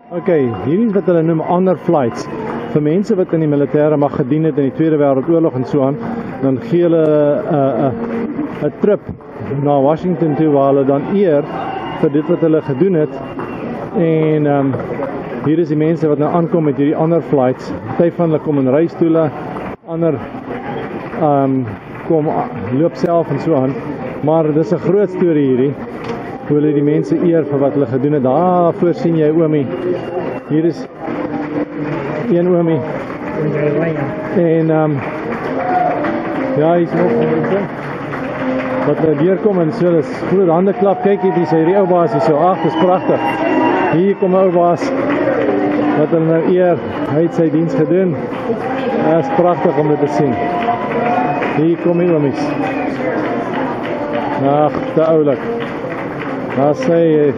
Okay, hier is wat hulle noem honor flights. Vir mense wat in die militêre mag gedien het in die Tweede Wêreldoorlog en so aan, dan gee hulle 'n trip na Washington toe waar hulle dan eer vir dit wat hulle gedoen het. En hier is die mense wat nou aankom met hierdie honor flights. Party van hulle kom in reistoele, ander kom loop self en so aan. Maar dis 'n groot storie hierdie. Hoe hulle die mense eer vir wat hulle gedoen het. Daar voor sien jy oomie. Hier is een oomie. En ja, hier is nog mense wat hulle deurkom en so dis groot hande klap. Kyk hier, dis hierdie ou baas hier so. Ag, dis pragtig. Hier kom ou baas wat hulle nou eer. Hy het sy diens gedoen. Dit is pragtig om dit te sien. Hier kom die oomies. Ag, te oulik. Daar sê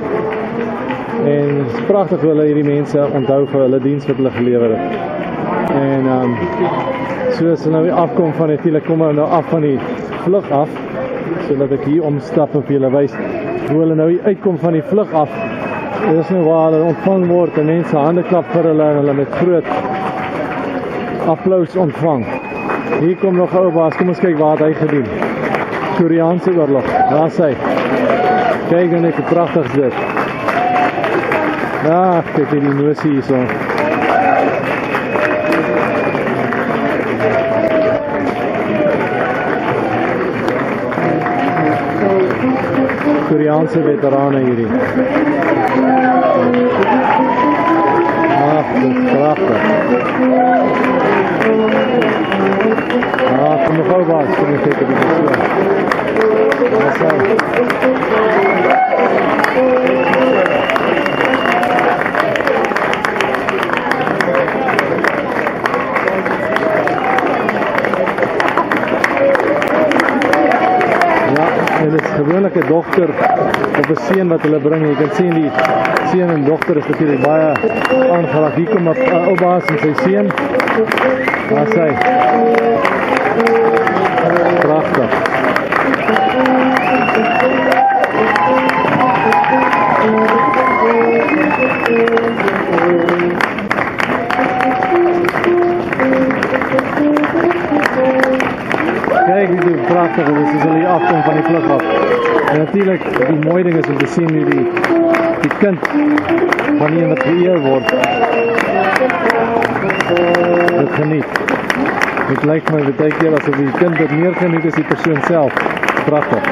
en het is pragtig hoe hulle hierdie mense onthou vir hulle diens wat hulle gelewer het. En soos hulle nou weer afkom van die kom hulle nou af van die vlug af, sodat ek hier omstap en vir julle wys hoe hulle nou hier uitkom van die vlug af. Dit is nou waar hulle ontvang word en mense hande klap vir hulle en hulle met groot applaus ontvang. Hier kom nog ou baas, kom ons kyk wat hy gedoen. Koreaanse oorlog, daar sê. Kyk net hoe pragtig is dit. Ja, kyk hier die noosie hier so. Koreaanse veterane hierdie. Ag, dit is pragtig. Kom nog gou baas, kom ek kyk op die so. En dit is gewoonlik 'n dogter of 'n seun wat hulle bring. Jy kan sien die seun en dogter is natuurlik baie aangeraak. Hier kom 'n ou baas en sy seun. Daar sê. Pragtig. Kijk hoe prachtig het is, hulle hier afkom van die vlug af. En natuurlijk, die mooie ding is om te sien hoe die kind van die wat geëer word, dit geniet. Het lijkt my baie keer asof die kind dit meer geniet as die persoon self. Prachtig.